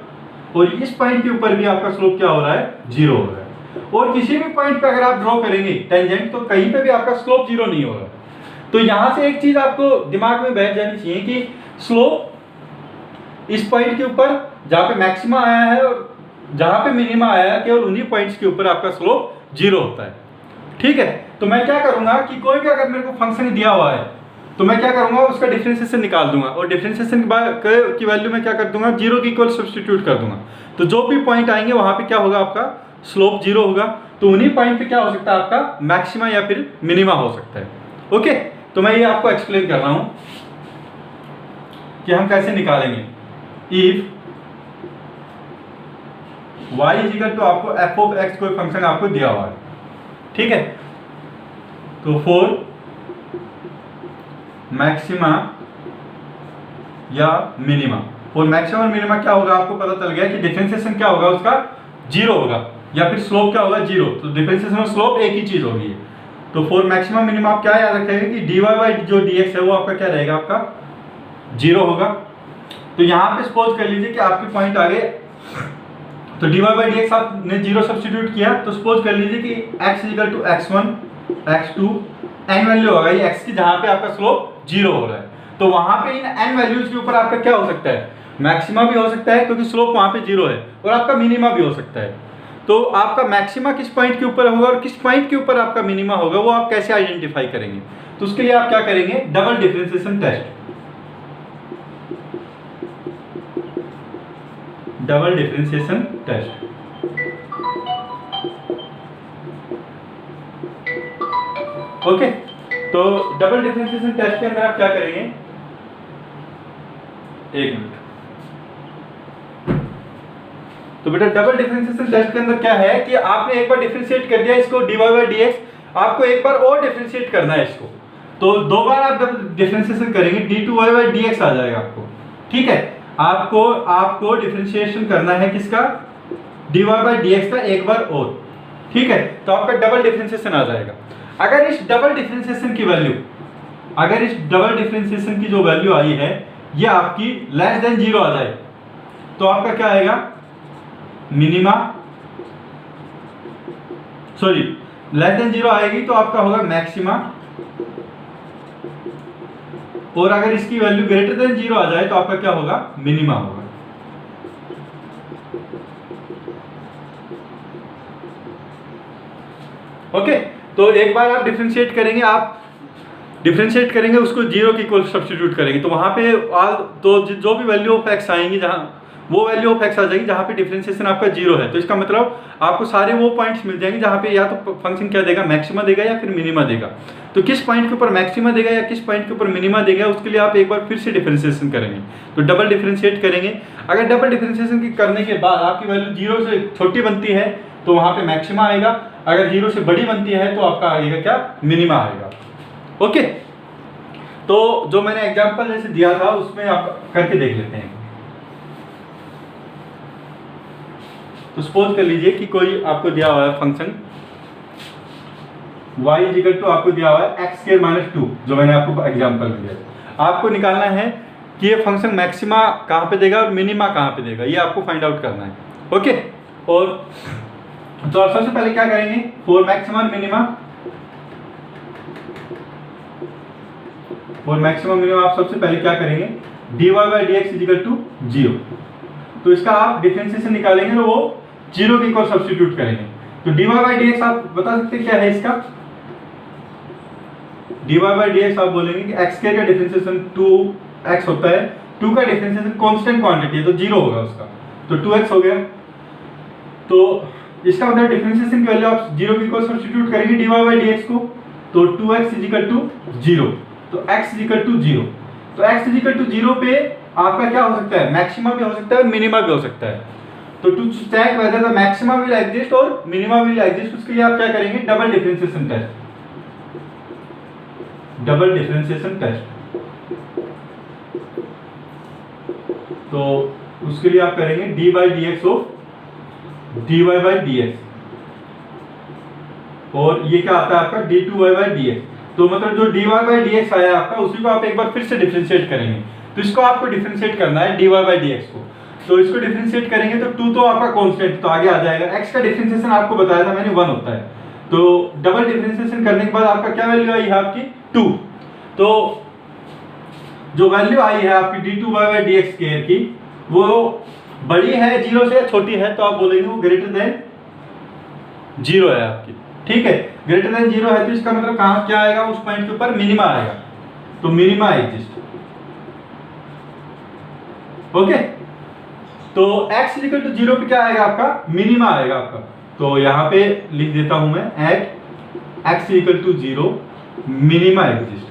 और इस पॉइंट के ऊपर भी आपका स्लोप क्या हो रहा है, जीरो हो रहा है। और किसी भी पॉइंट पे अगर आप ड्रॉ करेंगे टेंजेंट तो कहीं पे भी आपका स्लोप जीरो नहीं होगा। तो यहाँ से एक चीज आपको दिमाग में बैठ जानी चाहिए कि स्लोप इस पॉइंट के ऊपर जहाँ पे मैक्सिमा आया है और जहाँ पे मिनिमा आया है, केवल उन्हीं पॉइंट्स के ऊपर आपका स्लोप जीरो होता है, ठीक है। तो मैं क्या करूंगा कि कोई भी अगर मेरे को फंक्शन दिया हुआ है तो मैं क्या करूंगा, उसका डिफरेंशिएशन निकाल दूंगा, और डिफरेंशिएशन की वैल्यू में क्या कर दूंगा, जीरो की इक्वल सब्स्टिट्यूट कर दूंगा। तो जो भी पॉइंट आएंगे वहां पे क्या होगा, आपका स्लोप जीरो होगा। तो उन्हीं पॉइंट पे क्या हो सकता है, आपका मैक्सिमा या फिर मिनिमा हो सकता है। ओके, तो मैं ये आपको एक्सप्लेन कर रहा हूं कि हम कैसे निकालेंगे। If y is equal to आपको f ऑफ x कोई फंक्शन आपको दिया हुआ है, ठीक है। तो फॉर मैक्सिमा या मिनिमा, और मैक्सिमम और मिनिमा क्या होगा, आपको पता चल गया कि डिफरेंशिएशन क्या होगा उसका, जीरो होगा, या फिर स्लोप क्या होगा, जीरो। तो डिफरेंशिएशन और स्लोप एक ही चीज होगी। तो फॉर मैक्सिमम मिनिमा आप क्या याद रखेंगे कि dy बाई जो dx है वो आपका क्या रहेगा, आपका जीरो होगा। तो यहाँ पे सपोज कर लीजिए कि आपके पॉइंट आ गए, तो dy बाई dx आपने जीरो सब्स्टिट्यूट किया, तो सपोज कर लीजिए कि x equal to x1 x2 n value होगा ये x की, जहाँ पे आपका स्लोप जीरो हो रहा है। तो वहां पे इन n वैल्यूज के ऊपर आपका क्या हो सकता है, मैक्सिमा भी हो सकता है क्योंकि स्लोप वहां पे जीरो है, और आपका मिनिमा भी हो सकता है। तो आपका मैक्सिमा किस पॉइंट के ऊपर होगा और किस पॉइंट के ऊपर आपका मिनिमा होगा, वो आप कैसे आइडेंटिफाई करेंगे। तो उसके लिए आप क्या करेंगे, double differentiation test. Double differentiation test, okay. तो डबल डिफरेंशिएशन टेस्ट के अंदर आप क्या करेंगे, एक मिनट। तो बेटा डबल डिफरेंशिएशन टेस्ट के अंदर क्या है कि आपने एक बार डिफरेंशिएट कर दिया इसको dy बाई dx, आपको एक बार और डिफरेंशिएट करना है इसको। तो दो बार आप जब डिफरेंशिएशन करेंगे d2y बाई dx आ जाएगा आपको, ठीक है। आपको डिफरेंशिएशन करना है किसका, dy बाई dx का एक बार और, ठीक है। तो आपका डबल डिफरेंशिएशन आ जाएगा। अगर इस डबल डिफरेंशिएशन की वैल्यू, अगर इस डबल डिफरेंशिएशन की जो वैल्यू आई है ये आपकी लेस देन जीरो आ जाए, तो आपका क्या आएगा, minima, sorry less than zero आएगी तो आपका होगा मैक्सिमा, और अगर इसकी वैल्यू ग्रेटर देन जीरो आ जाए तो आपका क्या होगा, मिनिमा होगा। ओके, तो एक बार आप डिफरेंशिएट करेंगे, उसको जीरो की इक्वल सब्स्टिट्यूट करेंगे, तो वहां पे तो जो भी वैल्यू ऑफ एक्स आएंगी जहां वो वैल्यू ऑफ एक्स आ जाएगी जहाँ पे डिफरेंशिएशन आपका 0 है। तो इसका मतलब आपको सारे वो पॉइंट्स मिल जाएंगे जहाँ पे या तो फंक्शन क्या देगा, मैक्सिमा देगा या फिर मिनिमा देगा। तो किस पॉइंट के ऊपर मैक्सिमा देगा या किस पॉइंट के ऊपर मिनिमा देगा, उसके लिए आप एक बार फिर से डिफरेंशिएशन करेंगे। तो डबल डिफरेंशिएट करेंगे। अगर डबल डिफरेंशिएशन करने के बाद आपकी वैल्यू 0 से छोटी बनती है तो वहाँ पे मैक्सिमा आएगा, अगर 0 से बड़ी बनती है तो आपका आएगा क्या, मिनिमा आएगा। ओके, तो जो मैंने एग्जांपल जैसे दिया था उसमें आप करके देख लेते हैं। तो सपोज कर लीजिए कि कोई आपको दिया हुआ है फंक्शन y इक्वल टू आपको दिया हुआ है x स्क्वायर माइनस 2, जो मैंने आपको एग्जांपल दिया। आपको निकालना है कि ये फंक्शन मैक्सिमा कहाँ पे देगा और मिनिमा कहाँ पे देगा, ये आपको फाइंड आउट करना है। ओके, और तो आप सबसे पहले क्या करेंगे, फॉर मैक्सिमा और मिनिमा, फॉर मैक्सिमम मिनिमम आप सबसे पहले क्या करेंगे, dy by D X is equal to 0। तो इसका आप डिफरेंशिएशन निकालेंगे तो वो 0 के इक्वल सब्स्टिट्यूट करेंगे। तो dy बाई डी एक्स आप बता सकते हैं क्या है इसका, dy बाई डी एक्स आप बोलेंगे कि x स्क्वायर का डिफरेंशिएशन 2x होता है, 2 का डिफरेंशिएशन कांस्टेंट क्वांटिटी है तो 0 होगा उसका, तो 2x हो गया। तो इसका मतलब डिफरेंशिएशन की वैल्यू आप 0 के इक्वल सब्स्टिट्यूट करेंगे dy बाई डी एक्स को, तो 2x इजिकल टू 0, तो x इजिकल टू 0। तो x इजिकल टू 0 पे आपका क्या हो सकता है, मैक्सिमा भी हो सकता है और मिनिमा भी हो सकता है। तो to check whether the maxima will exist और मिनिमा विल एग्जिस्ट, उसके लिए आप क्या करेंगे, double differentiation test, double differentiation test. तो उसके लिए आप करेंगे D by D X of D Y by D X, और ये क्या आता है आपका D two Y by D X. तो मतलब जो dy बाई डी एक्स आया आपका, उसी को आप एक बार फिर से डिफरेंशिएट करेंगे। तो इसको आपको डिफरेंशिएट करना है dy बाई डी एक्स को, तो इसको डिफरेंशिएट करेंगे तो 2 तो आपका कांस्टेंट तो आगे आ जाएगा, x का डिफरेंशिएशन आपको बताया था मैंने 1 होता है। तो डबल डिफरेंशिएशन करने के बाद आपका क्या वैल्यू आई है आपकी 2। तो जो वैल्यू आई है आपकी D two by D x square की, वो बड़ी है 0 से या छोटी है, तो आप बोलेंगे वो ग्रेटर देन 0 है आपकी, ठीक है। ग्रेटर देन 0 है तो इसका मतलब कहाँ क्या आएगा, उस पॉइंट के ऊपर मिनिमा आएगा, तो मिनिमा एग्जिस्ट। ओके, तो x इक्वल टू 0 पे क्या आएगा आपका, मिनिमा आएगा आपका। तो यहाँ पे लिख देता हूं मैं, at x equal to 0 minima exist.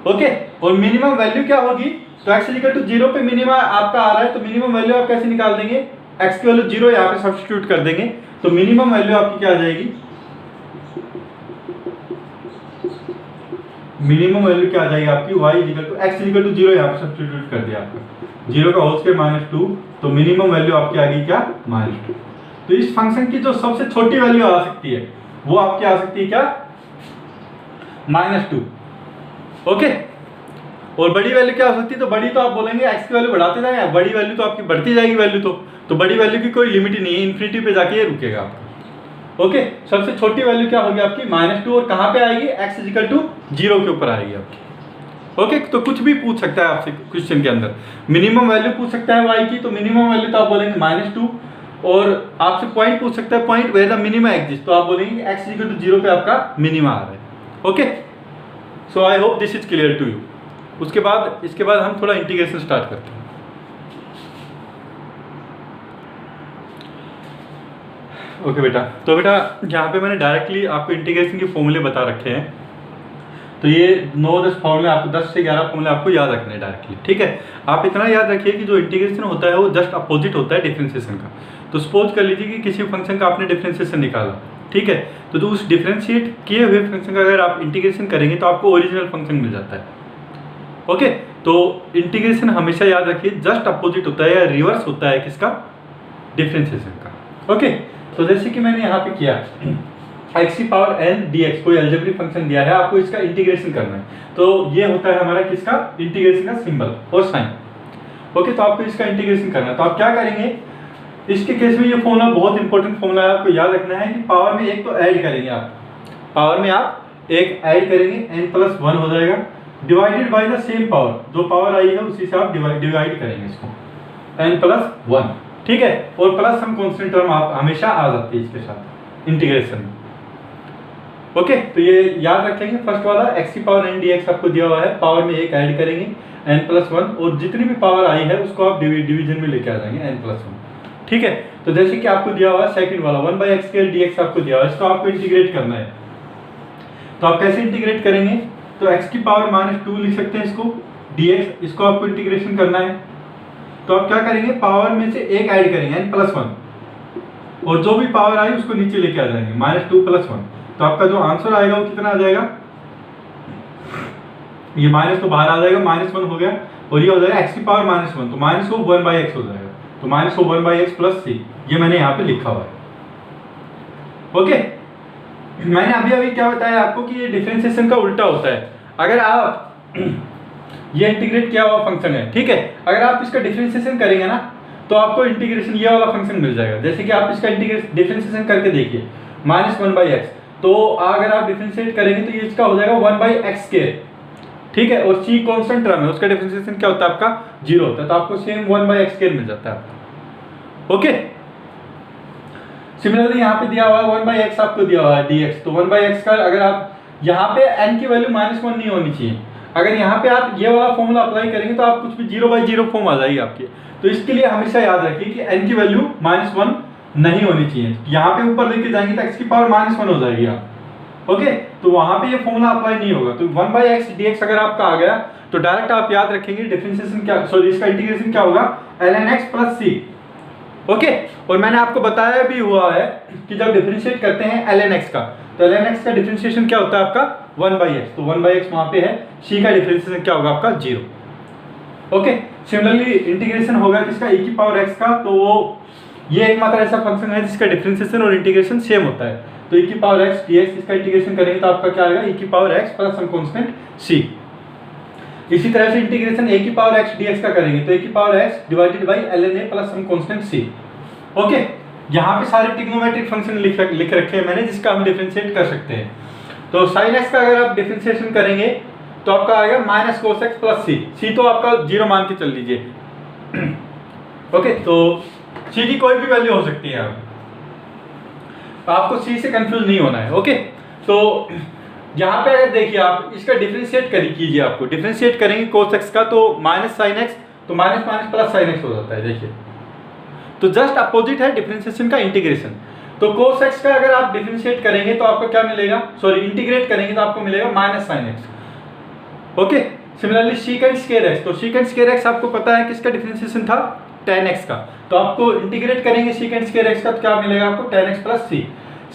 Okay, और मिनिमम वैल्यू क्या होगी, तो x इक्वल टू 0 पे मिनिमा आपका आ रहा है, तो मिनिमम वैल्यू आप कैसे निकाल देंगे, x की वैल्यू 0 यहाँ पे सब्स्टिट्यूट कर देंगे, तो मिनिमम वैल्यू आपकी क्या आ जाएगी, मिनिमम वैल्यू क्या आ जाएगी आपकी, y equal to x equal to 0 यहाँ पे सब्स्टिट्यूट कर दिया आपका, 0 का होल स्क्वायर माइनस 2, तो मिनिमम वैल्यू आपकी आ गई क्या, -2। तो इस फंक्शन की जो सबसे छोटी वैल्यू आ सकती है वो आपकी आ सकती है क्या, -2। ओके, और बड़ी वैल्यू क्या हो सकती है, तो बड़ी तो आप बोलेंगे x की वैल्यू बढ़ाते जाएंगे, बड़ी वैल्यू तो आपकी बढ़ती जाएगी वैल्यू, तो बड़ी वैल्यू की कोई लिमिट ही नहीं है, इन्फिनिटी पे जाके ये रुकेगा आपका। ओके, सबसे छोटी वैल्यू क्या होगी आपकी, -2, और कहाँ पे आएगी, x इक्वल टू 0 के ऊपर आएगी आपकी। ओके, तो कुछ भी पूछ सकता है आपसे क्वेश्चन के अंदर, मिनिमम वैल्यू पूछ सकता है y की, तो मिनिमम वैल्यू तो आप बोलेंगे -2, और आपसे पॉइंट पूछ सकता है, point where the minima exist, तो आप बोलेंगे x इक्वल टू 0 पे आपका मिनिमा आ रहा है। Okay, so I hope this is clear to you. इसके बाद हम थोड़ा इंटीग्रेशन स्टार्ट करते हैं। ओके बेटा, तो बेटा यहाँ पे मैंने डायरेक्टली आपको इंटीग्रेशन के फॉर्मूले बता रखे हैं, तो ये 9-10 फॉर्मूले आपको 10 से 11 फॉर्मूले आपको याद रखने हैं डायरेक्टली, ठीक है। आप इतना याद रखिए कि जो इंटीग्रेशन होता है वो जस्ट अपोजिट होता है डिफरेंशिएशन का। तो सपोज कर लीजिए कि किसी फंक्शन का आपने डिफरेंशिएशन निकाला, ठीक है, तो उस डिफरेंशिएट किए हुए फंक्शन का अगर आप इंटीग्रेशन करेंगे तो आपको ओरिजिनल फंक्शन मिल जाता है। ओके, तो इंटीग्रेशन हमेशा याद रखिए जस्ट अपोजिट होता है या रिवर्स होता है किसका, डिफरेंशिएशन का। ओके, तो जैसे कि मैंने यहाँ पे किया x की पावर n dx, कोई अलजेब्रिक फंक्शन दिया है, आपको इसका इंटीग्रेशन करना है, तो ये होता है हमारा किसका, इंटीग्रेशन का सिंबल और साइन। ओके, तो आपको इसका इंटीग्रेशन करना है, तो आप क्या करेंगे, इसके केस में ये फॉर्मूला बहुत इंपॉर्टेंट फॉर्मूला है, आपको याद रखना है कि पावर में एक तो ऐड करेंगे आप, पावर में आप एक ऐड करेंगे, n+1 हो जाएगा, divided by the same power, जो पावर आई है उसी से आप डिवाइड करेंगे इसको, n+1, ठीक है, और प्लस हम कांस्टेंट टर्म आप हमेशा आ जाती है इसके साथ इंटीग्रेशन में। ओके, तो ये याद रखेंगे, फर्स्ट वाला x की पावर n dx आपको दिया हुआ है, पावर में एक ऐड करेंगे, n+1 और जितनी भी पावर आई है उसको आप डिवीजन में लेके आ जाएंगे n+1। ठीक है, तो जैसे कि आपको दिया हुआ है सेकंड वाला 1/x² dx आपको दिया हुआ है, इसको आपको इंटीग्रेट करना है। तो आप कैसे इंटीग्रेट करेंगे, तो x की पावर -2 लिख सकते हैं इसको, dx इसको आपको इंटीग्रेशन करना है। तो आप क्या करेंगे, पावर में से एक ऐड करेंगे n+1 और जो भी पावर आई उसको नीचे लेके आ जाएंगे -2 + 1। तो आपका जो आंसर आएगा वो कितना आ जाएगा, ये माइनस तो बाहर आ जाएगा, -1 हो गया और ये हो जाएगा x की पावर -1, तो माइनस को 1/x हो जाएगा, तो -1/x + c, ये मैंने यहाँ पे लिखा हुआ है। ओके, मैंने अभी क्या बताया आपको कि ये डिफरेंशिएशन का उल्टा होता है। अगर आप ये इंटीग्रेट किया हुआ फंक्शन है, ठीक है, अगर आप इसका डिफरेंशिएशन करेंगे ना तो आपको इंटीग्रेशन ये वाला फंक्शन मिल जाएगा। जैसे कि आप इसका डिफरेंशिएशन करके देखिए, -1/x, तो अगर आप डिफरेंशिएट करेंगे तो ये इसका हो जाएगा 1/x², ठीक है, और c कांस्टेंट टर्म है, उसका डिफरेंशिएशन क्या होता है आपका 0 होता है, तो आपको सेम 1/x² मिल जाता है आपका। ओके, सिमिलरली यहाँ पे दिया हुआ है 1/x आपको दिया हुआ है dx, तो 1/x का अगर आप यहाँ पे n की वैल्यू -1 नहीं होनी चाहिए, अगर यहाँ पे आप ये वाला फॉर्मूला अप्लाई करेंगे तो आप कुछ भी 0/0 फॉर्म आ जाएगी आपकी। तो इसके लिए हमेशा याद रखिए कि n की वैल्यू -1 नहीं होनी चाहिए, यहाँ पे ऊपर लेके जाएंगे तो x की पावर -1 हो जाएगी आप। ओके, तो वहां पे ये फॉर्मूला अप्लाई नहीं होगा। तो 1/x dx अगर आपका आ गया तो डायरेक्ट आप याद रखेंगे डिफरेंशिएशन क्या, सॉरी इसका इंटीग्रेशन क्या होगा, ln x + c। ओके, और मैंने आपको बताया भी हुआ है कि जब डिफरेंशिएट करते हैं ln x का, तो ln x का डिफरेंशिएशन क्या होता है आपका 1/x, तो 1/x वहां पे है, c का डिफरेंशिएशन क्या होगा आपका 0। ओके, सिमिलरली इंटीग्रेशन होगा किसका, e की पावर x का, तो वो ये एकमात्र ऐसा फंक्शन है जिसका डिफरेंशिएशन और इंटीग्रेशन सेम होता है। तो e की पावर x dx इसका इंटीग्रेशन करेंगे तो आपका क्या आएगा, e की power x + some constant c। इसी तरह से इंटीग्रेशन a की पावर x dx का करेंगे तो a की power x / ln a + some constant c। Okay, यहाँ पे सारे ट्रिग्नोमेट्रिक फंक्शन लिख रखे हैं मैंने जिसका हम डिफरेंशिएट कर सकते हैं। तो sin x का अगर आप डिफरेंशिएशन करेंगे तो आपका आएगा -cos x + c तो आपका 0 मान के चल लीजिए। ओके, तो c की कोई भी वैल्यू हो सकती है, आपको c से कंफ्यूज नहीं होना है। ओके, तो यहाँ पे अगर देखिए आप इसका डिफरेंशिएट कीजिए, आपको डिफरेंशिएट करेंगे cos x का तो -sin x, तो माइनस प्लस sin x हो जाता है। देखिए, तो जस्ट अपोजिट है डिफरेंशिएशन का इंटीग्रेशन। तो cos x का अगर आप डिफरेंशिएट करेंगे तो आपको क्या मिलेगा, सॉरी इंटीग्रेट करेंगे तो आपको मिलेगा -sin x। Okay, similarly secant² x, तो secant² x आपको पता है किसका डिफरेंशिएशन था, tan x का, तो आपको इंटीग्रेट करेंगे secant² x का तो क्या मिलेगा आपको tan x + c।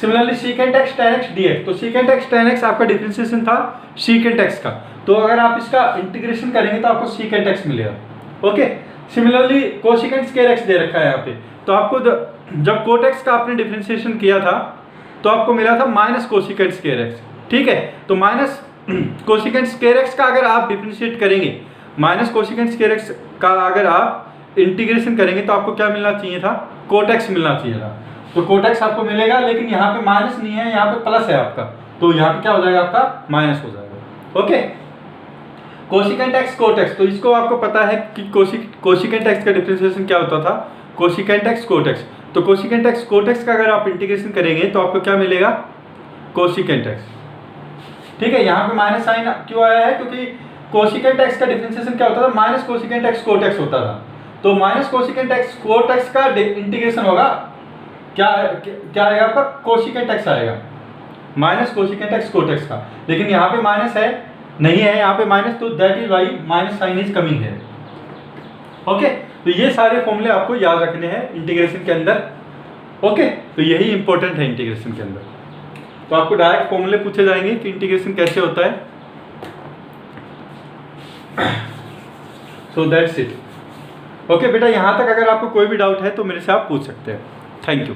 Similarly secant x tan x dx, तो secant x tan x आपका डिफरेंशिएशन था secant x का, तो अगर आप इसका इंटीग्रेशन करेंगे तो आपको secant x मिलेगा। ओके, सिमिलरली cosecant² x दे रखा है यहाँ पे, तो आपको जब cot x का आपने डिफरेंशिएशन किया था तो आपको मिला था -cosecant² x। ठीक है, तो -cosecant² x का अगर आप डिफरेंशिएट करेंगे, -cosecant² x का अगर आप इंटीग्रेशन करेंगे तो आपको क्या मिलना चाहिए था, cot x मिलना चाहिए था। तो cot x आपको मिलेगा, लेकिन यहाँ पे माइनस नहीं है, यहाँ पे प्लस है आपका, तो यहाँ पे क्या हो जाएगा आपका माइनस हो जाएगा। Okay, cosecant x cot x, तो इसको आपको पता है कि cosecant x का डिफरेंशिएशन क्या होता था, cosecant x cot x, तो cosecant x cot x का अगर आप इंटीग्रेशन करेंगे तो आपको क्या मिलेगा, cosecant x। ठीक है, यहाँ पे माइनस साइन क्यों आया है, क्योंकि cosecant x का डिफरेंशिएशन क्या होता था, -cosecant x cot x होता था, तो -cosecant x cot x का इंटीग्रेशन होगा क्या आएगा आपका, cosecant x आएगा, -cosecant x cot x का, लेकिन यहाँ पे माइनस है नहीं है यहाँ पे माइनस, तो that is why minus sign is coming है। ओके, तो ये सारे फॉर्मूले आपको याद रखने हैं इंटीग्रेशन के अंदर। ओके, तो यही इंपॉर्टेंट है इंटीग्रेशन के अंदर। तो आपको डायरेक्ट फॉर्मूले पूछे जाएंगे कि इंटीग्रेशन कैसे होता है। So that's it. ओके बेटा, यहाँ तक अगर आपको कोई भी डाउट है तो मेरे से आप पूछ सकते हैं। Thank you.